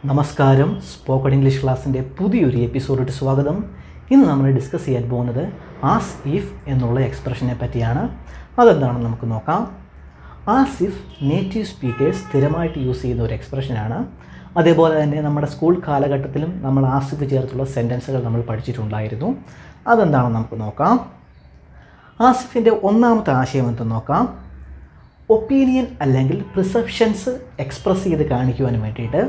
നമസ്കാരം. Spoken English ക്ലാസ്സിൻ്റെ പുതിയൊരു എപ്പിസോഡിട്ട് സ്വാഗതം. ഇന്ന് നമ്മൾ ഡിസ്കസ് ചെയ്യാൻ പോകുന്നത് ആസ് ഇഫ് എന്നുള്ള എക്സ്പ്രഷനെ പറ്റിയാണ്. അതെന്താണെന്ന് നമുക്ക് നോക്കാം. ആസ് ഇഫ് നേറ്റീവ് സ്പീക്കേഴ്സ് സ്ഥിരമായിട്ട് യൂസ് ചെയ്യുന്ന ഒരു എക്സ്പ്രഷനാണ്. അതേപോലെ തന്നെ നമ്മുടെ സ്കൂൾ കാലഘട്ടത്തിലും നമ്മൾ ആസ് ഇഫ് ചേർത്തുള്ള സെൻറ്റൻസുകൾ നമ്മൾ പഠിച്ചിട്ടുണ്ടായിരുന്നു. അതെന്താണെന്ന് നമുക്ക് നോക്കാം. ആസ് ഇഫിൻ്റെ ഒന്നാമത്തെ ആശയം എന്തെന്ന് നോക്കാം. ഒപ്പീനിയൻ അല്ലെങ്കിൽ പ്രിസെപ്ഷൻസ് എക്സ്പ്രസ് ചെയ്ത് കാണിക്കുവാൻ വേണ്ടിയിട്ട്,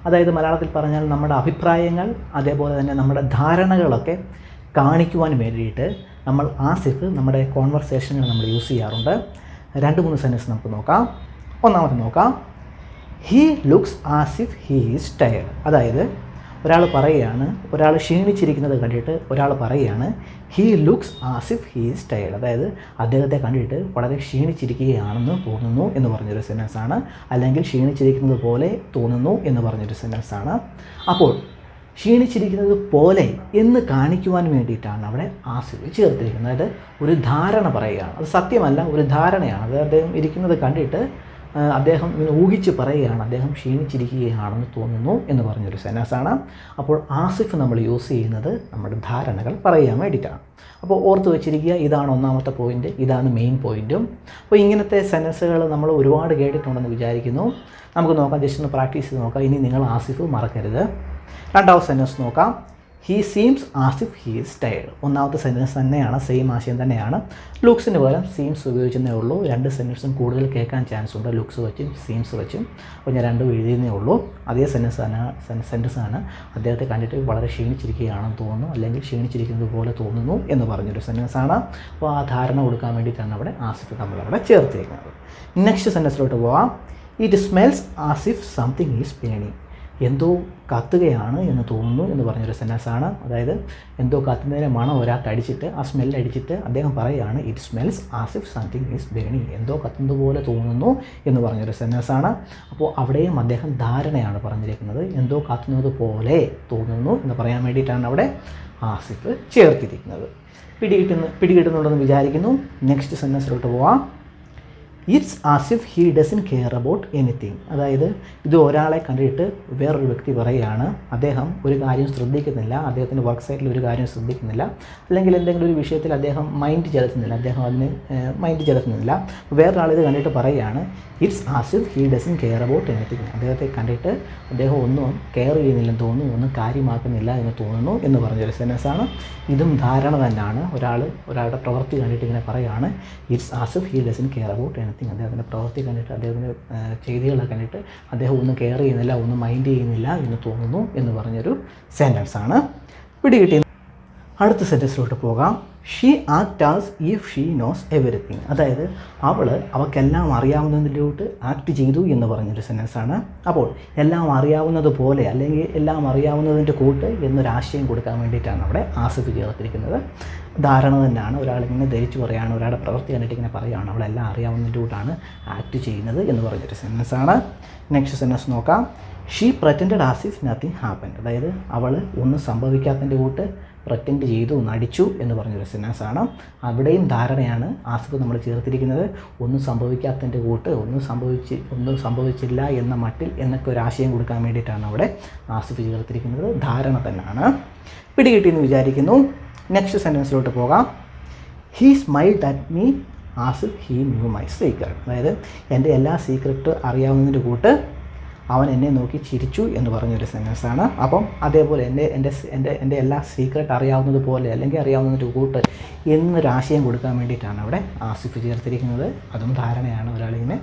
അതായത് മലയാളത്തിൽ പറഞ്ഞാൽ നമ്മുടെ അഭിപ്രായങ്ങൾ അതേപോലെ തന്നെ നമ്മുടെ ധാരണകളൊക്കെ കാണിക്കുവാൻ വേണ്ടിയിട്ട് നമ്മൾ ആസ് ഇഫ് നമ്മുടെ കോൺവെർസേഷനുകൾ നമ്മൾ യൂസ് ചെയ്യാറുണ്ട്. 2-3 സെൻറ്റൻസ് നമുക്ക് നോക്കാം. ഒന്നാമത്തെ നോക്കാം. He looks as if he is tired. അതായത് ഒരാൾ പറയുകയാണ്, ഒരാൾ ക്ഷീണിച്ചിരിക്കുന്നത് കണ്ടിട്ട് ഒരാൾ പറയുകയാണ് he looks as if he is tired. അതായത് അദ്ദേഹത്തെ കണ്ടിട്ട് വളരെ ക്ഷീണിച്ചിരിക്കുകയാണെന്ന് തോന്നുന്നു എന്ന് പറഞ്ഞൊരു സെൻറ്റൻസാണ്. അല്ലെങ്കിൽ ക്ഷീണിച്ചിരിക്കുന്നത് പോലെ തോന്നുന്നു എന്ന് പറഞ്ഞൊരു സെൻറ്റൻസാണ്. അപ്പോൾ ക്ഷീണിച്ചിരിക്കുന്നത് പോലെ എന്ന് കാണിക്കുവാൻ വേണ്ടിയിട്ടാണ് അവിടെ ആസ് ഇഫ് ചേർത്തിരിക്കുന്നത്. അതായത് ഒരു ധാരണ പറയുകയാണ്, അത് സത്യമല്ല, ഒരു ധാരണയാണ്. അത് അദ്ദേഹം ഇരിക്കുന്നത് കണ്ടിട്ട് അദ്ദേഹം ഇങ്ങനെ ഊഹിച്ച് പറയുകയാണ് അദ്ദേഹം ക്ഷീണിച്ചിരിക്കുകയാണെന്ന് തോന്നുന്നു എന്ന് പറഞ്ഞൊരു സെൻറ്റൻസാണ്. അപ്പോൾ ആസിഫ് നമ്മൾ യൂസ് ചെയ്യുന്നത് നമ്മുടെ ധാരണകൾ പറയാൻ വേണ്ടിയിട്ടാണ്. അപ്പോൾ ഓർത്ത് വെച്ചിരിക്കുക, ഇതാണ് ഒന്നാമത്തെ പോയിൻറ്റ്, ഇതാണ് മെയിൻ പോയിൻറ്റും. അപ്പോൾ ഇങ്ങനത്തെ സെൻറ്റൻസുകൾ നമ്മൾ ഒരുപാട് കേട്ടിട്ടുണ്ടെന്ന് വിചാരിക്കുന്നു. നമുക്ക് നോക്കാം, ജസ്റ്റ് ഒന്ന് പ്രാക്ടീസ് ചെയ്ത് നോക്കാം. ഇനി നിങ്ങൾ ആസിഫ് മറക്കരുത്. രണ്ടാമത്തെ സെൻറ്റൻസ് നോക്കാം. He seems as if he is tired. ഒന്നാമത്തെ സെൻറ്റൻസ് തന്നെയാണ്, സെയിം ആശയം തന്നെയാണ്. ലുക്സിന് പകരം സീംസ് ഉപയോഗിച്ചതേ ഉള്ളൂ. 2 സെൻറ്റൻസും കൂടുതൽ കേൾക്കാൻ ചാൻസ് ഉണ്ട്, ലുക്സ് വെച്ചും സീംസ് വെച്ചും. അപ്പോൾ ഞാൻ 2 എഴുതിയതേ ഉള്ളൂ. അതേ സെൻറ്റൻസാണ്. അദ്ദേഹത്തെ കണ്ടിട്ട് വളരെ ക്ഷീണിച്ചിരിക്കുകയാണെന്ന് തോന്നുന്നു, അല്ലെങ്കിൽ ക്ഷീണിച്ചിരിക്കുന്നത് പോലെ തോന്നുന്നു എന്ന് പറഞ്ഞൊരു സെൻറ്റൻസാണ്. അപ്പോൾ ആ ധാരണ കൊടുക്കാൻ വേണ്ടിയിട്ടാണ് അവിടെ ആസിഫ് നമ്മളവിടെ ചേർത്തിരിക്കുന്നത്. നെക്സ്റ്റ് സെൻറ്റൻസിലോട്ട് പോവാം. It smells as if something is burning. എന്തോ കത്തുകയാണ് എന്ന് തോന്നുന്നു എന്ന് പറഞ്ഞൊരു സെൻറ്റൻസാണ്. അതായത് എന്തോ കത്തുന്നതിൻ്റെ മണം ഒരാൾക്ക് അടിച്ചിട്ട്, ആ സ്മെല്ലടിച്ചിട്ട് അദ്ദേഹം പറയുകയാണ് it smells as if something is burning. എന്തോ കത്തുന്നത് പോലെ തോന്നുന്നു എന്ന് പറഞ്ഞൊരു സെൻറ്റൻസാണ്. അപ്പോൾ അവിടെയും അദ്ദേഹം ധാരണയാണ് പറഞ്ഞിരിക്കുന്നത്. എന്തോ കത്തുന്നത് പോലെ തോന്നുന്നു എന്ന് പറയാൻ വേണ്ടിയിട്ടാണ് അവിടെ ആസിഫ് ചേർത്തിരിക്കുന്നത്. പിടികിട്ടുന്നുണ്ടെന്ന് വിചാരിക്കുന്നു. നെക്സ്റ്റ് സെൻറ്റൻസിലോട്ട് പോവാം. It's as if he dozen care about anything. അതായത് ഇത് ഒരാളെ കണ്ടിട്ട് വേറൊരു വ്യക്തി പറയുകയാണ് അദ്ദേഹം ഒരു കാര്യം ശ്രദ്ധിക്കുന്നില്ല, അദ്ദേഹത്തിൻ്റെ വർക്ക് സൈറ്റിൽ ഒരു കാര്യം ശ്രദ്ധിക്കുന്നില്ല, അല്ലെങ്കിൽ എന്തെങ്കിലും ഒരു വിഷയത്തിൽ അദ്ദേഹം മൈൻഡ് ചെലുത്തുന്നില്ല, അദ്ദേഹം അതിന് മൈൻഡ് ചെലുത്തുന്നില്ല. വേറൊരാളിത് കണ്ടിട്ട് പറയുകയാണ് it's as if he dozen care about anything. അദ്ദേഹത്തെ കണ്ടിട്ട് അദ്ദേഹം ഒന്നും കെയർ ചെയ്യുന്നില്ലെന്ന് തോന്നുന്നു, ഒന്നും കാര്യമാക്കുന്നില്ല എന്ന് തോന്നുന്നു എന്ന് പറഞ്ഞൊരു സെൻറ്റൻസാണ്. ഇതും ധാരണ തന്നെയാണ്. ഒരാളുടെ പ്രവൃത്തി കണ്ടിട്ട് ഇങ്ങനെ പറയുകയാണ് it's as if he dozen care about anything. അദ്ദേഹത്തിൻ്റെ പ്രവൃത്തി കണ്ടിട്ട്, അദ്ദേഹത്തിൻ്റെ ചെയ്തികളെ കണ്ടിട്ട് അദ്ദേഹം ഒന്നും കെയർ ചെയ്യുന്നില്ല, ഒന്നും മൈൻഡ് ചെയ്യുന്നില്ല എന്ന് തോന്നുന്നു എന്ന് പറഞ്ഞൊരു സെൻറ്റൻസാണ്. പിടികിട്ടി. അടുത്ത സെൻറ്റൻസിലോട്ട് പോകാം. She act as if she knows everything. അതായത് അവൾക്കെല്ലാം അറിയാവുന്നതിലോട്ട് ആക്ട് ചെയ്തു എന്ന് പറഞ്ഞൊരു സെൻറ്റൻസാണ്. അപ്പോൾ എല്ലാം അറിയാവുന്നത് പോലെ, അല്ലെങ്കിൽ എല്ലാം അറിയാവുന്നതിൻ്റെ കൂട്ട് എന്നൊരാശയം കൊടുക്കാൻ വേണ്ടിയിട്ടാണ് അവിടെ ആസിഫ് ചേർത്തിരിക്കുന്നത്. ധാരണ തന്നെയാണ്. ഒരാളിങ്ങനെ ധരിച്ചു പറയുകയാണ്, ഒരാളുടെ പ്രവൃത്തി കണ്ടിട്ട് ഇങ്ങനെ പറയുകയാണ് അവളെല്ലാം അറിയാവുന്നതിൻ്റെ കൂട്ടാണ് ആക്ട് ചെയ്യുന്നത് എന്ന് പറഞ്ഞൊരു സെൻറ്റൻസാണ്. നെക്സ്റ്റ് സെൻറ്റൻസ് നോക്കാം. She pretended as if nothing happened. അതായത് അവൾ ഒന്നും സംഭവിക്കാത്തതിൻ്റെ കൂട്ട് പ്രറ്റൻഡ് ചെയ്തു, നടിച്ചു എന്ന് പറഞ്ഞൊരു സെൻറ്റൻസാണ്. അവിടെയും ധാരണയാണ് ആസിഫ് നമ്മൾ ചേർത്തിരിക്കുന്നത്. ഒന്നും സംഭവിക്കാത്തതിൻ്റെ കൂട്ട്, ഒന്നും സംഭവിച്ചില്ല എന്ന മട്ടിൽ എന്നൊക്കെ ഒരു ആശയം കൊടുക്കാൻ വേണ്ടിയിട്ടാണ് അവിടെ ആസിഫ് ചേർത്തിരിക്കുന്നത്. ധാരണ തന്നെയാണ്. പിടികിട്ടിയെന്ന് വിചാരിക്കുന്നു. നെക്സ്റ്റ് സെൻറ്റൻസിലോട്ട് പോകാം. He smiled at me as if he new my secret. അതായത് എൻ്റെ എല്ലാ സീക്രട്ട് അറിയാവുന്നതിൻ്റെ കൂട്ട് അവൻ എന്നെ നോക്കി ചിരിച്ചു എന്ന് പറഞ്ഞൊരു സെൻറ്റൻസാണ്. അപ്പം അതേപോലെ എൻ്റെ എല്ലാ സീക്രട്ട് അറിയാവുന്നത് പോലെ, അല്ലെങ്കിൽ അറിയാവുന്നതിൻ്റെ കൂട്ട് എന്നൊരാശയം കൊടുക്കാൻ വേണ്ടിയിട്ടാണ് അവിടെ ആസിഫ് ചേർത്തിരിക്കുന്നത്. അതും ധാരണയാണ്. ഒരാളിങ്ങനെ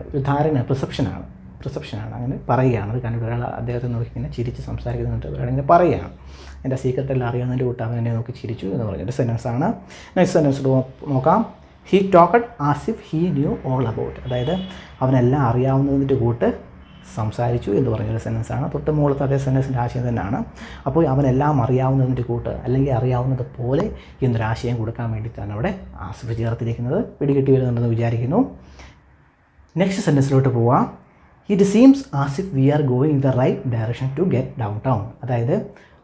ഒരു ധാരണ, പ്രിസെപ്ഷനാണ് അങ്ങനെ പറയുകയാണ്. അത് കണ്ടിട്ട് ഒരാൾ അദ്ദേഹത്തെ നോക്കി ഇങ്ങനെ ചിരിച്ച് സംസാരിക്കുന്നുണ്ട്, ഒരാളിങ്ങനെ പറയുകയാണ് എൻ്റെ സീക്രട്ടെല്ലാം അറിയാവുന്നതിൻ്റെ കൂട്ട് അവൻ എന്നെ നോക്കി ചിരിച്ചു എന്ന് പറഞ്ഞൊരു സെൻറ്റൻസാണ്. നെക്സ്റ്റ് സെൻറ്റൻസ് നോക്കാം. He talked as if he knew all about. അതായത് അവനെല്ലാം അറിയാവുന്നതിൻ്റെ കൂട്ട് സംസാരിച്ചു എന്ന് പറഞ്ഞൊരു സെൻറ്റൻസാണ്. തൊട്ട് മുകളിലത്തെ അതേ സെൻറ്റൻസിൻ്റെ ആശയം തന്നെയാണ്. അപ്പോൾ അവനെല്ലാം അറിയാവുന്നതിൻ്റെ കൂട്ട്, അല്ലെങ്കിൽ അറിയാവുന്നത് പോലെ എന്നൊരാശയം കൊടുക്കാൻ വേണ്ടിയിട്ടാണ് അവിടെ ആസിഫ് ചേർത്തിരിക്കുന്നത്. പിടികിട്ടി വരുന്നുണ്ടെന്ന് വിചാരിക്കുന്നു. നെക്സ്റ്റ് സെൻറ്റൻസിലോട്ട് പോവാം. It seems as if we are going in the right direction to get downtown. അതായത്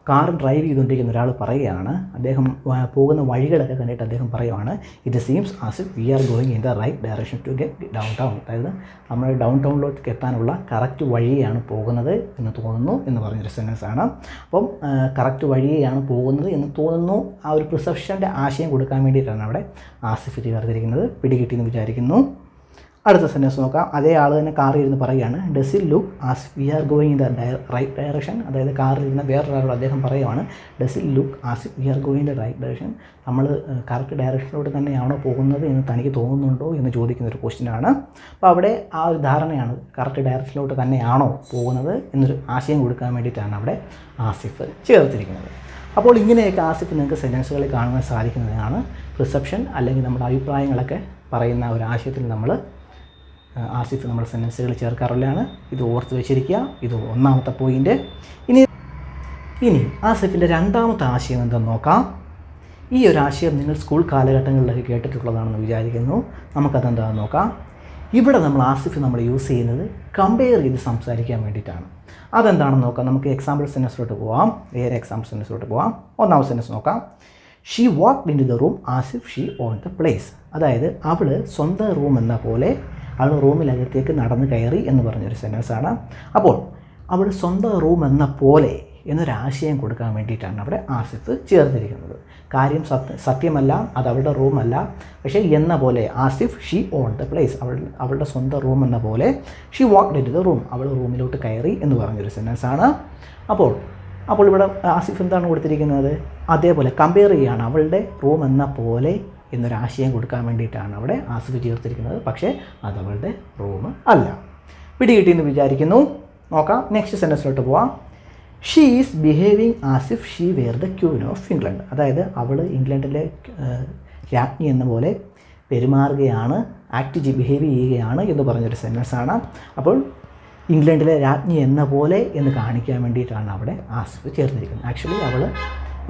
കാർ ഡ്രൈവ് ചെയ്തുകൊണ്ടിരിക്കുന്ന ഒരാൾ പറയുകയാണ്, അദ്ദേഹം പോകുന്ന വഴികളൊക്കെ കണ്ടിട്ട് അദ്ദേഹം പറയുവാണ്, it seems as if we are going in the right direction to get downtown. അതായത് നമ്മൾ ഡൗൺ ടൗണിലേക്ക് എത്താനുള്ള കറക്റ്റ് വഴിയാണ് പോകുന്നത് എന്ന് തോന്നുന്നു എന്ന് പറഞ്ഞൊരു സെൻറ്റൻസ് ആണ്. അപ്പം കറക്റ്റ് വഴിയാണ് പോകുന്നത് എന്ന് തോന്നുന്നു, ആ ഒരു പ്രിസെപ്ഷൻ്റെ ആശയം കൊടുക്കാൻ വേണ്ടിയിട്ടാണ് അവിടെ ആസിഫ് ചേർത്തിരിക്കുന്നത്. പിടികിട്ടിയെന്ന് വിചാരിക്കുന്നു. അടുത്ത സെൻറ്റൻസ് നോക്കാം. അതേ ആൾ തന്നെ കാറിൽ ഇരുന്ന് പറയുകയാണ്, does it look as we are going in the right direction. അതായത് കാറിൽ ഇരുന്ന വേറൊരാളോട് അദ്ദേഹം പറയുവാണ്, does it look as we are going in the right direction. നമ്മൾ കറക്റ്റ് ഡയറക്ഷനിലോട്ട് തന്നെയാണോ പോകുന്നത് എന്ന് തനിക്ക് തോന്നുന്നുണ്ടോ എന്ന് ചോദിക്കുന്ന ഒരു ക്വസ്റ്റ്യനാണ്. അപ്പോൾ അവിടെ ആ ഒരു ധാരണയാണ്, കറക്റ്റ് ഡയറക്ഷനിലോട്ട് തന്നെയാണോ പോകുന്നത് എന്നൊരു ആശയം കൊടുക്കാൻ വേണ്ടിയിട്ടാണ് അവിടെ ആസിഫ് ചേർത്തിരിക്കുന്നത്. അപ്പോൾ ഇങ്ങനെയൊക്കെ ആസിഫ് നിങ്ങൾക്ക് സെൻറ്റൻസുകളിൽ കാണുവാൻ സാധിക്കുന്നതാണ്. പ്രിസെപ്ഷൻ അല്ലെങ്കിൽ നമ്മുടെ അഭിപ്രായങ്ങളൊക്കെ പറയുന്ന ഒരു ആശയത്തിൽ ആസിഫ് നമ്മുടെ സെൻറ്റൻസുകൾ ചേർക്കാറുള്ളതാണ്. ഇത് ഓർത്ത് വെച്ചിരിക്കുക. ഇത് ഒന്നാമത്തെ പോയിൻ്റ്. ഇനി ആസിഫിൻ്റെ രണ്ടാമത്തെ ആശയം എന്തെന്ന് നോക്കാം. ഈ ഒരു ആശയം നിങ്ങൾ സ്കൂൾ കാലഘട്ടങ്ങളിലൊക്കെ കേട്ടിട്ടുള്ളതാണെന്ന് വിചാരിക്കുന്നു. നമുക്കതെന്താണെന്ന് നോക്കാം. ഇവിടെ ആസിഫ് യൂസ് ചെയ്യുന്നത് കമ്പയർ ചെയ്ത് സംസാരിക്കാൻ വേണ്ടിയിട്ടാണ്. അതെന്താണെന്ന് നോക്കാം. നമുക്ക് എക്സാമ്പിൾ സെൻറ്റൻസിലോട്ട് പോകാം. വേറെ എക്സാമ്പിൾ സെൻറ്റൻസിലോട്ട് പോകാം. ഒന്നാമത്തെ സെൻറ്റൻസ് നോക്കാം. She walked into the room as if she own the place. അതായത് അവൾ സ്വന്തം റൂം എന്ന പോലെ അവൾ റൂമിനകത്തേക്ക് നടന്ന് കയറി എന്ന് പറഞ്ഞൊരു സെൻറ്റൻസാണ്. അപ്പോൾ അവൾ സ്വന്തം റൂം എന്ന പോലെ എന്നൊരാശയം കൊടുക്കാൻ വേണ്ടിയിട്ടാണ് അവിടെ ആസിഫ് ചേർത്തിരിക്കുന്നത്. കാര്യം സത്യമല്ല, അത് അവളുടെ റൂമല്ല, പക്ഷേ എന്ന പോലെ as if she own the place, അവളുടെ സ്വന്തം റൂം എന്ന പോലെ she walked into the room, അവൾ റൂമിലോട്ട് കയറി എന്ന് പറഞ്ഞൊരു സെൻറ്റൻസാണ്. അപ്പോൾ ഇവിടെ ആസിഫ് എന്താണ് കൊടുത്തിരിക്കുന്നത്? അതേപോലെ കമ്പയർ ചെയ്യുകയാണ്, അവളുടെ റൂം എന്ന പോലെ എന്നൊരാശയം കൊടുക്കാൻ വേണ്ടിയിട്ടാണ് അവിടെ ആസിഫ് ചേർത്തിരിക്കുന്നത്. പക്ഷേ അത് അവളുടെ റൂം അല്ല. പിടികിട്ടിയെന്ന് വിചാരിക്കുന്നു. നോക്കാം. നെക്സ്റ്റ് സെൻറ്റൻസിലോട്ട് പോവാം. She is behaving as if she were the queen of England. അതായത് അവൾ ഇംഗ്ലണ്ടിലെ രാജ്ഞി എന്ന പോലെ പെരുമാറുകയാണ്, ബിഹേവ് ചെയ്യുകയാണ് എന്ന് പറഞ്ഞൊരു സെൻറ്റൻസാണ്. അപ്പോൾ ഇംഗ്ലണ്ടിലെ രാജ്ഞി എന്ന പോലെ എന്ന് കാണിക്കാൻ വേണ്ടിയിട്ടാണ് അവിടെ ആസിഫ് ചേർന്നിരിക്കുന്നത്. ആക്ച്വലി അവൾ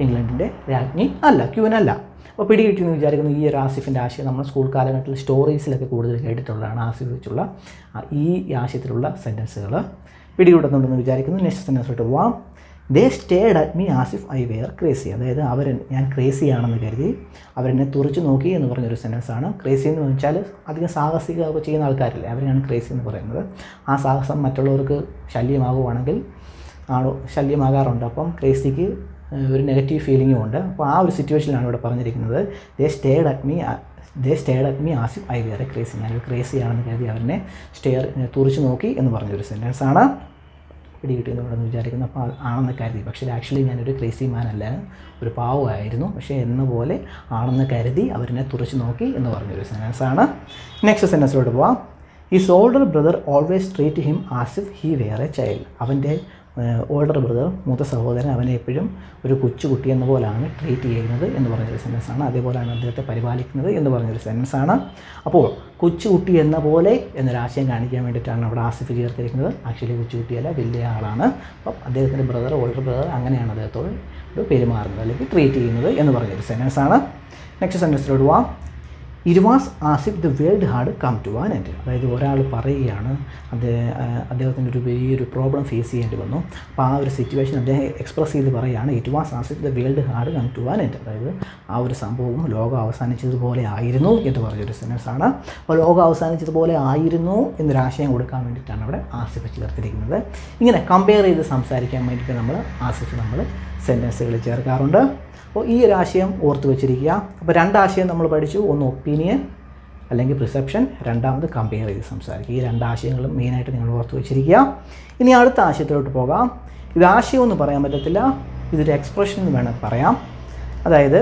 ഇംഗ്ലണ്ടിൻ്റെ രാജ്ഞി അല്ല, ക്യൂനല്ല. അപ്പോൾ പിടികിട്ടിയെന്ന് വിചാരിക്കുന്നു. ഈ ഒരു ആസിഫിൻ്റെ ആശയം നമ്മൾ സ്കൂൾ കാലഘട്ടത്തിൽ സ്റ്റോറീസിലൊക്കെ കൂടുതൽ കേട്ടിട്ടുള്ളതാണ്. ആസിഫ് വെച്ചുള്ള ഈ ആശയത്തിലുള്ള സെൻറ്റൻസുകൾ പിടികൂടുന്നുണ്ടെന്ന് വിചാരിക്കുന്നു. നെക്സ്റ്റ് സെൻറ്റൻസിലോട്ട് പോവാം. They stared at me as if I were crazy. അതായത് ഞാൻ ക്രേസി ആണെന്ന് കരുതി അവരെന്നെ തുറച്ചു നോക്കി എന്ന് പറഞ്ഞൊരു സെൻറ്റൻസാണ്. ക്രേസി എന്ന് വെച്ചാൽ അധികം സാഹസികമൊക്കെ ചെയ്യുന്ന ആൾക്കാരില്ലേ, അവരെയാണ് ക്രേസി എന്ന് പറയുന്നത്. ആ സാഹസം മറ്റുള്ളവർക്ക് ശല്യമാകുവാണെങ്കിൽ ശല്യമാകാറുണ്ട്. അപ്പം ക്രേസിക്ക് ഒരു നെഗറ്റീവ് ഫീലിംഗും ഉണ്ട്. അപ്പോൾ ആ ഒരു സിറ്റുവേഷനിലാണ് ഇവിടെ പറഞ്ഞിരിക്കുന്നത്. They stared at me as if I were a crazy. ഞാനൊരു ക്രേസി ആണെന്ന് കരുതി അവരെ തുറച്ചു നോക്കി എന്ന് പറഞ്ഞൊരു സെൻറ്റൻസാണ്. പിടികിട്ടിയെന്ന് ഇവിടെ വിചാരിക്കുന്നു. അപ്പോൾ ആണെന്ന് കരുതി, പക്ഷേ ആക്ച്വലി ഞാനൊരു ക്രേസി മാൻ അല്ല, ഒരു പാവമായിരുന്നു, പക്ഷേ എന്ന പോലെ ആണെന്ന് കരുതി അവരെന്നെ തുറച്ചു നോക്കി എന്ന് പറഞ്ഞൊരു സെൻറ്റൻസാണ്. നെക്സ്റ്റ് സെൻറ്റൻസിലോട്ട് പോവാം. His older brother always treat him as if he were a child. അവൻ്റെ ഓൾഡർ ബ്രദർ, മൂത്ത സഹോദരൻ, അവനെ എപ്പോഴും ഒരു കൊച്ചുകുട്ടി എന്ന പോലെയാണ് ട്രീറ്റ് ചെയ്യുന്നത് എന്ന് പറഞ്ഞൊരു സെൻറ്റൻസാണ്. അതേപോലെയാണ് അദ്ദേഹത്തെ പരിപാലിക്കുന്നത് എന്ന് പറഞ്ഞൊരു സെൻറ്റൻസാണ്. അപ്പോൾ കൊച്ചുകുട്ടി എന്ന പോലെ എന്നൊരാശയം കാണിക്കാൻ വേണ്ടിയിട്ടാണ് അവിടെ ആസിഫ് ചേർത്തിരിക്കുന്നത്. ആക്ച്വലി കൊച്ചുകുട്ടിയല്ല, വലിയ ആളാണ്. അപ്പം അദ്ദേഹത്തിൻ്റെ ഓൾഡർ ബ്രദർ അങ്ങനെയാണ് അദ്ദേഹത്തോട് പെരുമാറുന്നത് അല്ലെങ്കിൽ ട്രീറ്റ് ചെയ്യുന്നത് എന്ന് പറഞ്ഞൊരു സെൻറ്റൻസാണ്. നെക്സ്റ്റ് സെൻറ്റൻസിലോട്ട് പോവാം. It was as if the world had come to an end. അതായത് ഒരാൾ പറയുകയാണ്, അദ്ദേഹത്തിൻ്റെ ഒരു വലിയൊരു പ്രോബ്ലം ഫേസ് ചെയ്യേണ്ടി വന്നു. അപ്പോൾ ആ ഒരു സിറ്റുവേഷൻ അദ്ദേഹം എക്സ്പ്രസ് ചെയ്ത് പറയുകയാണ്, it was as if the world had come to an end. അതായത് ആ ഒരു സംഭവം ലോകം അവസാനിച്ചതുപോലെ ആയിരുന്നു എന്ന് പറഞ്ഞൊരു സെൻറ്റൻസാണ്. അപ്പോൾ ലോകം അവസാനിച്ചതുപോലെ ആയിരുന്നു എന്നൊരാശയം കൊടുക്കാൻ വേണ്ടിയിട്ടാണ് അവിടെ ആസിഫ് ചേർത്തിരിക്കുന്നത്. ഇങ്ങനെ കമ്പയർ ചെയ്ത് സംസാരിക്കാൻ വേണ്ടിയിട്ട് നമ്മൾ സെൻറ്റൻസുകൾ ചേർക്കാറുണ്ട്. അപ്പോൾ ഈ ഒരു ആശയം ഓർത്ത് വെച്ചിരിക്കുക. അപ്പോൾ രണ്ടാശയം നമ്മൾ പഠിച്ചു. ഒന്ന് ഒപ്പീനിയൻ അല്ലെങ്കിൽ പ്രിസെപ്ഷൻ, രണ്ടാമത് കമ്പയർ ചെയ്ത് സംസാരിക്കുക. ഈ രണ്ടാശയങ്ങളും മെയിനായിട്ട് നിങ്ങൾ ഓർത്ത് വെച്ചിരിക്കുക. ഇനി അടുത്ത ആശയത്തിലോട്ട് പോകാം. ഇത് ആശയമൊന്നും പറയാൻ പറ്റത്തില്ല, ഇതൊരു എക്സ്പ്രഷൻ എന്ന് വേണം പറയാം. അതായത്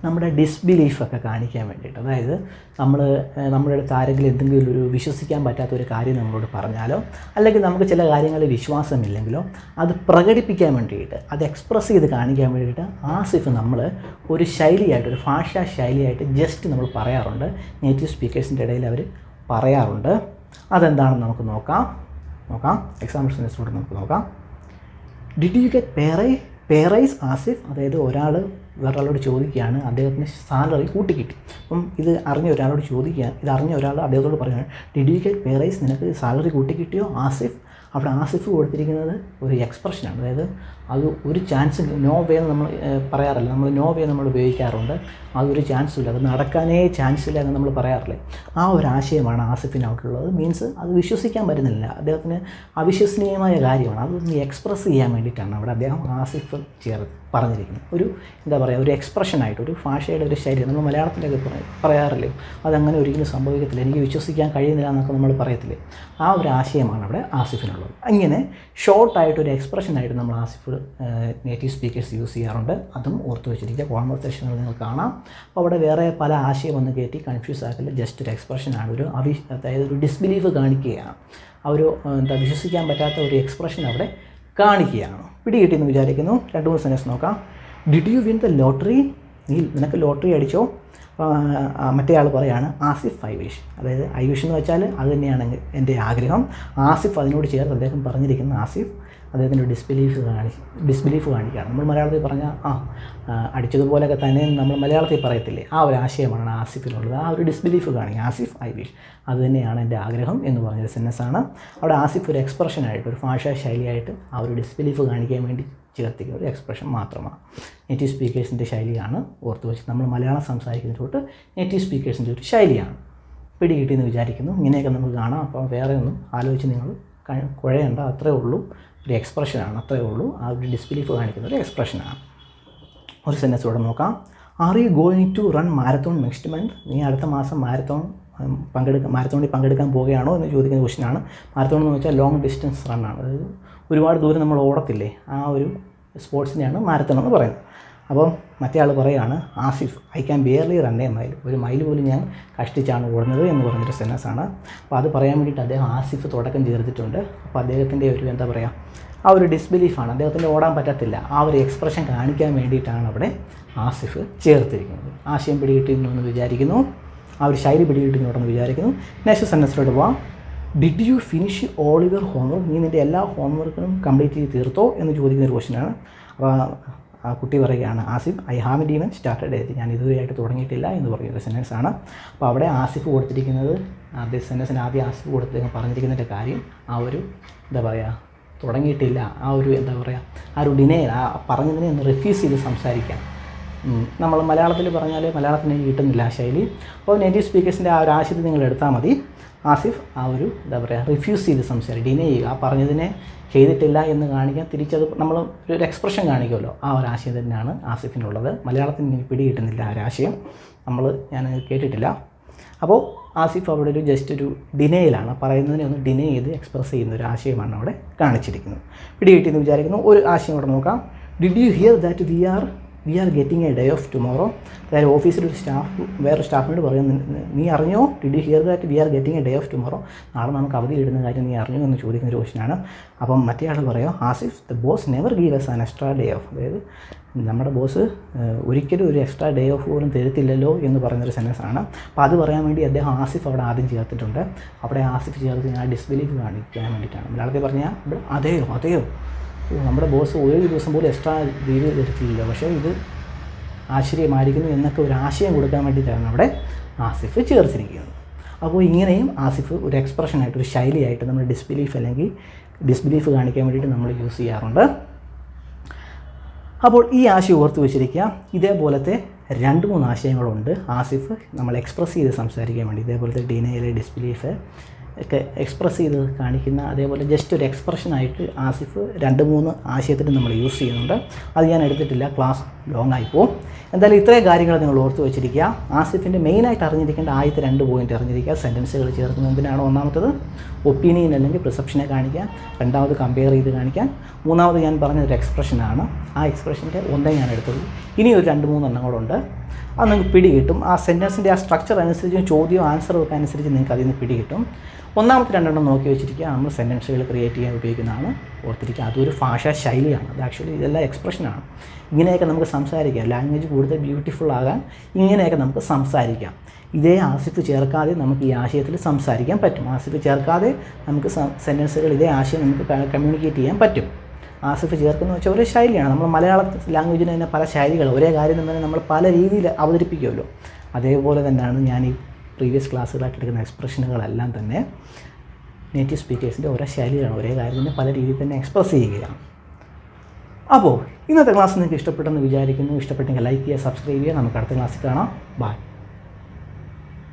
നമ്മുടെ ഡിസ്ബിലീഫൊക്കെ കാണിക്കാൻ വേണ്ടിയിട്ട്, അതായത് നമ്മുടെ അടുത്ത് ആരെങ്കിലും എന്തെങ്കിലും ഒരു വിശ്വസിക്കാൻ പറ്റാത്തൊരു കാര്യം നമ്മളോട് പറഞ്ഞാലോ, അല്ലെങ്കിൽ നമുക്ക് ചില കാര്യങ്ങളിൽ വിശ്വാസമില്ലെങ്കിലോ അത് പ്രകടിപ്പിക്കാൻ വേണ്ടിയിട്ട്, അത് എക്സ്പ്രസ് ചെയ്ത് കാണിക്കാൻ വേണ്ടിയിട്ട് ആസിഫ് ഒരു ശൈലിയായിട്ട്, ഒരു ഭാഷാ ശൈലിയായിട്ട് ജസ്റ്റ് നമ്മൾ പറയാറുണ്ട്. നേറ്റീവ് സ്പീക്കേഴ്സിൻ്റെ ഇടയിൽ അവർ പറയാറുണ്ട്. അതെന്താണെന്ന് നമുക്ക് നോക്കാം. എക്സാമ്പിൾ സെൻറ്റൻസിലൂടെ നമുക്ക് നോക്കാം. Did you get pay rise Asif. അതായത് ഒരാൾ വേറൊരാളോട് ചോദിക്കുകയാണ്, അദ്ദേഹത്തിന് സാലറി കൂട്ടിക്കിട്ടി. അപ്പം ഇത് അറിഞ്ഞ ഒരാളോട് അദ്ദേഹത്തോട് പറയുകയാണ്, did you get pay rise, നിനക്ക് സാലറി കൂട്ടിക്കിട്ടിയോ ആസിഫ്. അവിടെ ആസിഫ് കൊടുത്തിരിക്കുന്നത് ഒരു എക്സ്പ്രഷനാണ്. അതായത് അത് ഒരു ചാൻസ് നോ വേ എന്ന് നമ്മൾ പറയാറില്ല, നമ്മൾ നോ വേ നമ്മൾ ഉപയോഗിക്കാറുണ്ട്. അതൊരു ചാൻസും ഇല്ല, അത് നടക്കാനേ ചാൻസ് ഇല്ല എന്ന് നമ്മൾ പറയാറില്ലേ. ആ ഒരു ആശയമാണ് ആസിഫിനകത്തുള്ളത്. മീൻസ് അത് വിശ്വസിക്കാൻ പറ്റുന്നില്ല, അദ്ദേഹത്തിന് അവിശ്വസനീയമായ കാര്യമാണ്. അതൊന്ന് എക്സ്പ്രസ് ചെയ്യാൻ വേണ്ടിയിട്ടാണ് അവിടെ അദ്ദേഹം ആസിഫ് പറഞ്ഞിരിക്കുന്നത്. ഒരു എന്താ പറയുക, ഒരു എക്സ്പ്രഷനായിട്ട്, ഒരു ഭാഷയുടെ ഒരു ശൈലി. നമ്മൾ മലയാളത്തിലൊക്കെ പറയാറില്ലേ, അതങ്ങനെ ഒരിക്കലും സംഭവിക്കത്തില്ല, എനിക്ക് വിശ്വസിക്കാൻ കഴിയുന്നില്ല എന്നൊക്കെ നമ്മൾ പറയത്തില്ലേ. ആ ഒരു ആശയമാണ് അവിടെ ആസിഫിനുള്ളത്. അങ്ങനെ ഷോർട്ടായിട്ടൊരു എക്സ്പ്രഷനായിട്ട് നമ്മൾ ആസിഫ് നേറ്റീവ് സ്പീക്കേഴ്സ് യൂസ് ചെയ്യാറുണ്ട്. അതും ഓർത്ത് വെച്ചിരിക്കുക. കോൺവെർസേഷനുകൾ നിങ്ങൾ കാണാം. അപ്പോൾ അവിടെ വേറെ പല ആശയം ഒന്ന് കയറ്റി കൺഫ്യൂസ് ആക്കില്ല. ജസ്റ്റ് ഒരു എക്സ്പ്രഷനാണ്, അതായത് ഒരു ഡിസ്ബിലീഫ് കാണിക്കുകയാണ്. ആ ഒരു വിശ്വസിക്കാൻ പറ്റാത്ത ഒരു എക്സ്പ്രഷൻ അവിടെ കാണിക്കുകയാണ്. പിടികിട്ടിയെന്ന് വിചാരിക്കുന്നു. 2-3 സെൻറ്റൻസ് നോക്കാം. Did U win the lottery? നിനക്ക് ലോട്ടറി അടിച്ചോ? മറ്റേ ആൾ പറയാണ് ആസിഫ് ഐ വിഷ്. അതായത് ഐ വിഷ് എന്ന് വെച്ചാൽ അത് തന്നെയാണ് എൻ്റെ ആഗ്രഹം. ആസിഫ് അതിനോട് ചേർത്ത് അദ്ദേഹം പറഞ്ഞിരിക്കുന്ന ആസിഫ് അദ്ദേഹത്തിൻ്റെ ഡിസ്ബിലീഫ് കാണിക്കുകയാണ്. നമ്മൾ മലയാളത്തിൽ പറഞ്ഞാൽ അടിച്ചതുപോലെയൊക്കെ തന്നെ നമ്മൾ മലയാളത്തിൽ പറയത്തില്ലേ, ആ ഒരു ആശയമാണ് ആസിഫിനുള്ളത്. ആ ഒരു ഡിസ്ബിലീഫ് കാണിക്കുക, ആസിഫ് ഐ വിഷ്, അത് തന്നെയാണ് എൻ്റെ ആഗ്രഹം എന്ന് പറഞ്ഞൊരു സെൻറ്റൻസാണ്. അവിടെ ആസിഫ് ഒരു എക്സ്പ്രഷനായിട്ട്, ഒരു ഭാഷാ ശൈലിയായിട്ട് ആ ഒരു ഡിസ്ബിലീഫ് കാണിക്കാൻ വേണ്ടി ചേർത്തിക്കുന്ന ഒരു എക്സ്പ്രഷൻ മാത്രമാണ്. നേറ്റീവ് സ്പീക്കേഴ്സിൻ്റെ ശൈലിയാണ് ഓർത്ത് വെച്ച്. നമ്മൾ മലയാളം സംസാരിക്കുന്ന തൊട്ട് നേറ്റീവ് സ്പീക്കേഴ്സിൻ്റെ ഒരു ശൈലിയാണ്. പിടികിട്ടിയെന്ന് വിചാരിക്കുന്നു. ഇങ്ങനെയൊക്കെ നമുക്ക് കാണാം. അപ്പോൾ വേറെ ഒന്നും ആലോചിച്ച് നിങ്ങൾ കുഴയണ്ട, അത്രേ ഉള്ളൂ. ഒരു എക്സ്പ്രഷനാണ്, അത്രേ ഉള്ളൂ. ആ ഒരു ഡിസ്ബിലീഫ് കാണിക്കുന്ന ഒരു എക്സ്പ്രഷനാണ്. ഒരു സെൻറ്റൻസ് ഇവിടെ നോക്കാം. Are you going to run marathon next month? നീ അടുത്ത മാസം മാരത്തോണിൽ പങ്കെടുക്കാൻ പോവുകയാണോ എന്ന് ചോദിക്കുന്ന ക്വസ്റ്റ്യനാണ്. മാരത്തോൺ എന്ന് വെച്ചാൽ ലോങ് ഡിസ്റ്റൻസ് റണ്ണാണ്. അതായത് ഒരുപാട് ദൂരം നമ്മൾ ഓടത്തില്ലേ, ആ ഒരു സ്പോർട്സിനെയാണ് മാരത്തോൺ എന്ന് പറയുന്നത്. അപ്പം മറ്റേ ആൾ പറയുകയാണ് Asif I can Brearley run A mile. ഒരു മൈൽ പോലും ഞാൻ കഷ്ടിച്ചാണ് ഓടുന്നത് എന്ന് പറഞ്ഞൊരു സെൻറ്റൻസാണ്. അപ്പോൾ അത് പറയാൻ വേണ്ടിയിട്ട് അദ്ദേഹം ആസിഫ് തുടക്കം ചേർത്തിട്ടുണ്ട്. അപ്പോൾ അദ്ദേഹത്തിൻ്റെ ഒരു എന്താ പറയുക, ആ ഒരു ഡിസ്ബിലീഫാണ്, അദ്ദേഹത്തിൻ്റെ ഓടാൻ പറ്റത്തില്ല, ആ ഒരു എക്സ്പ്രഷൻ കാണിക്കാൻ വേണ്ടിയിട്ടാണ് അവിടെ ആസിഫ് ചേർത്തിരിക്കുന്നത്. ആശയം പിടികിട്ടിയിരുന്നു എന്ന് വിചാരിക്കുന്നു. ആ ഒരു ശൈലി പിടികിട്ടുന്നുണ്ടെന്ന് വിചാരിക്കുന്നു. നെക്സ്റ്റ് സെൻറ്റൻസിലോട്ട് പോവാം. Did you finish all your homework? നീ നിൻ്റെ എല്ലാ ഹോംവർക്കും കംപ്ലീറ്റ് ചെയ്ത് തീർത്തോ എന്ന് ചോദിക്കുന്ന ഒരു ക്വസ്റ്റ്യനാണ്. അപ്പോൾ ആ കുട്ടി പറയുകയാണ് Asif I haven't even started എഴുതി, ഞാൻ ഇതുവരെയായിട്ട് തുടങ്ങിയിട്ടില്ല എന്ന് പറയുന്ന സെൻറ്റൻസാണ്. അപ്പോൾ അവിടെ ആസിഫ് കൊടുത്തിരിക്കുന്നത്, ആദ്യ സെൻറ്റൻസിന് ആദ്യം ആസിഫ് പറഞ്ഞിരിക്കുന്നതിൻ്റെ കാര്യം ആ ഒരു എന്താ പറയുക, തുടങ്ങിയിട്ടില്ല, ആ ഒരു എന്താ പറയുക, ആ ഒരു ഡിനയൽ, ആ പറഞ്ഞതിനെ ഒന്ന് റിഫ്യൂസ് ചെയ്ത് സംസാരിക്കാം. നമ്മൾ മലയാളത്തിൽ പറഞ്ഞാൽ മലയാളത്തിന് കിട്ടുന്നില്ല ആ ശൈലി. അപ്പോൾ നേറ്റീവ് സ്പീക്കേഴ്സിൻ്റെ ആ ഒരു ആശയത്തിൽ നിങ്ങൾ എടുത്താൽ മതി. ആസിഫ് ആ ഒരു എന്താ പറയുക, റിഫ്യൂസ് ചെയ്ത് സംസാരിക്കും, ഡിനേ ചെയ്യുക, ആ പറഞ്ഞതിനെ ചെയ്തിട്ടില്ല എന്ന് കാണിക്കാൻ തിരിച്ചത് നമ്മൾ ഒരു എക്സ്പ്രഷൻ കാണിക്കുമല്ലോ, ആ ഒരു ആശയം തന്നെയാണ് ആസിഫിനുള്ളത്. മലയാളത്തിന് എനിക്ക് പിടികിട്ടുന്നില്ല ആ ഒരു ആശയം, ഞാൻ കേട്ടിട്ടില്ല. അപ്പോൾ ആസിഫ് അവിടെ ഒരു ജസ്റ്റ് ഒരു ഡിനേയിലാണ്, പറയുന്നതിനെ ഒന്ന് ഡിനേ ചെയ്ത് എക്സ്പ്രസ് ചെയ്യുന്ന ഒരു ആശയമാണ് അവിടെ കാണിച്ചിരിക്കുന്നത്. പിടികിട്ടിയെന്ന് വിചാരിക്കുന്നു. ഒരു ആശയം ഇവിടെ നോക്കാം. Did U here that we are getting A day of tomorrow? അതായത് ഓഫീസിലൊരു വേറൊരു സ്റ്റാഫിനോട് പറയും, നീ അറിഞ്ഞോ? Did you here that we are getting A day of tomorrow? നാളെ നമുക്ക് അവധി ഇടുന്ന കാര്യം നീ അറിഞ്ഞോ എന്ന് ചോദിക്കുന്ന ഒരു ക്വസ്റ്റ്യനാണ്. അപ്പം മറ്റേ ആൾ പറയാം Asif the boss never give S an extra day of. അതായത് നമ്മുടെ ബോസ് ഒരിക്കലും ഒരു എക്സ്ട്രാ ഡേ ഓഫ് പോലും തരത്തില്ലല്ലോ എന്ന് പറയുന്നൊരു സെൻറ്റൻസാണ്. അപ്പോൾ അത് പറയാൻ വേണ്ടി അദ്ദേഹം ആസിഫ് അവിടെ ആദ്യം ചേർത്തിട്ടുണ്ട്. അവിടെ ആസിഫ് ചേർത്ത് ഞാൻ ഡിസ്ബിലീഫ് കാണിക്കാൻ വേണ്ടിയിട്ടാണ്. മലയാളത്തിൽ പറഞ്ഞാൽ അതെയോ നമ്മുടെ ബോസ് ഒരു ദിവസം പോലും എക്സ്ട്രാ ലീവ് തരത്തില്ലല്ലോ, പക്ഷേ ഇത് ആശ്ചര്യമായിരിക്കുന്നു എന്നൊക്കെ ഒരു ആശയം കൊടുക്കാൻ വേണ്ടിയിട്ടാണ് അവിടെ ആസിഫ് ചേർത്തിരിക്കുന്നത്. അപ്പോൾ ഇങ്ങനെയും ആസിഫ് ഒരു എക്സ്പ്രഷനായിട്ട്, ഒരു ശൈലിയായിട്ട് നമ്മൾ ഡിസ്ബിലീഫ് കാണിക്കാൻ വേണ്ടിയിട്ട് നമ്മൾ യൂസ് ചെയ്യാറുണ്ട്. അപ്പോൾ ഈ ആശയം ഓർത്ത് വെച്ചിരിക്കുക. ഇതേപോലത്തെ 2-3 ആശയങ്ങളുണ്ട് ആസിഫ് നമ്മൾ എക്സ്പ്രസ് ചെയ്ത് സംസാരിക്കാൻ വേണ്ടി. ഇതേപോലത്തെ ഡിനയിലെ ഡിസ്ബിലീഫ് ഒക്കെ എക്സ്പ്രസ് ചെയ്ത് കാണിക്കുന്ന, അതേപോലെ ജസ്റ്റ് ഒരു എക്സ്പ്രഷനായിട്ട് ആസിഫ് 2-3 ആശയത്തിന് നമ്മൾ യൂസ് ചെയ്യുന്നുണ്ട്. അത് ഞാൻ എടുത്തിട്ടില്ല, ക്ലാസ് ലോങ് ആയിപ്പോവും. എന്തായാലും ഇത്രയും കാര്യങ്ങൾ നിങ്ങൾ ഓർത്ത് വെച്ചിരിക്കുക. ആസിഫിൻ്റെ മെയിനായിട്ട് അറിഞ്ഞിരിക്കേണ്ട ആദ്യത്തെ 2 പോയിൻ്റ് അറിഞ്ഞിരിക്കുക. സെൻറ്റൻസുകൾ ചേർക്കുന്നതിനാണ് ഒന്നാമത്തത് ഒപ്പീനിയൻ അല്ലെങ്കിൽ പ്രിസെപ്ഷനെ കാണിക്കാൻ, രണ്ടാമത് കമ്പയർ ചെയ്ത് കാണിക്കാൻ, മൂന്നാമത് ഞാൻ പറഞ്ഞൊരു എക്സ്പ്രഷനാണ്. ആ എക്സ്പ്രഷൻ്റെ ഒന്നേ ഞാൻ എടുത്തത്. ഇനി ഒരു 2-3 എണ്ണങ്ങളുണ്ട്, അത് നിങ്ങൾക്ക് പിടികിട്ടും. ആ സെൻറ്റൻസിൻ്റെ ആ സ്ട്രക്ചർ അനുസരിച്ച് ചോദ്യമോ ആൻസറും ഒക്കെ അനുസരിച്ച് നിങ്ങൾക്ക് അതിൽ നിന്ന് പിടികിട്ടും. ഒന്നാമത്തെ 2 എണ്ണം നോക്കി വെച്ചിരിക്കുക. നമ്മൾ സെൻറ്റൻസുകൾ ക്രിയേറ്റ് ചെയ്യാൻ ഉപയോഗിക്കുന്നതാണ്, ഓർത്തിരിക്കുക. അതൊരു ഭാഷാ ശൈലിയാണ്. അത് ആക്ച്വലി ഇതെല്ലാം എക്സ്പ്രഷനാണ്. ഇങ്ങനെയൊക്കെ നമുക്ക് സംസാരിക്കാം. ലാംഗ്വേജ് കൂടുതൽ ബ്യൂട്ടിഫുൾ ആകാൻ ഇങ്ങനെയൊക്കെ നമുക്ക് സംസാരിക്കാം. ഇതേ ആസിഫ് ചേർക്കാതെ നമുക്ക് ഈ ആശയത്തിൽ സംസാരിക്കാൻ പറ്റും. ആസിഫ് ചേർക്കാതെ നമുക്ക് സെൻറ്റൻസുകൾ ഇതേ ആശയം നമുക്ക് കമ്മ്യൂണിക്കേറ്റ് ചെയ്യാൻ പറ്റും. ആസിഫ് ചേർക്കുന്ന വെച്ചാൽ ഒരു ശൈലിയാണ്. നമ്മൾ മലയാള ലാംഗ്വേജിന് തന്നെ പല ശൈലികൾ, ഒരേ കാര്യം തന്നെ നമ്മൾ പല രീതിയിൽ അവതരിപ്പിക്കുമല്ലോ. അതേപോലെ തന്നെയാണ് ഞാൻ ഈ പ്രീവിയസ് ക്ലാസ്സുകളായിട്ട് എടുക്കുന്ന എക്സ്പ്രഷനുകളെല്ലാം തന്നെ നേറ്റീവ് സ്പീക്കേഴ്സിൻ്റെ ഓരോ ശൈലിയാണ്, ഒരേ കാര്യത്തിന് പല രീതിയിൽ തന്നെ എക്സ്പ്രസ് ചെയ്യുകയാണ്. അപ്പോൾ ഇന്നത്തെ ക്ലാസ് നിങ്ങൾക്ക് ഇഷ്ടപ്പെട്ടെന്ന് വിചാരിക്കുന്നു. ഇഷ്ടപ്പെട്ടെങ്കിൽ ലൈക്ക് ചെയ്യുക, സബ്സ്ക്രൈബ് ചെയ്യുക. നമുക്ക് അടുത്ത ക്ലാസ്സിൽ കാണാം. ബൈ.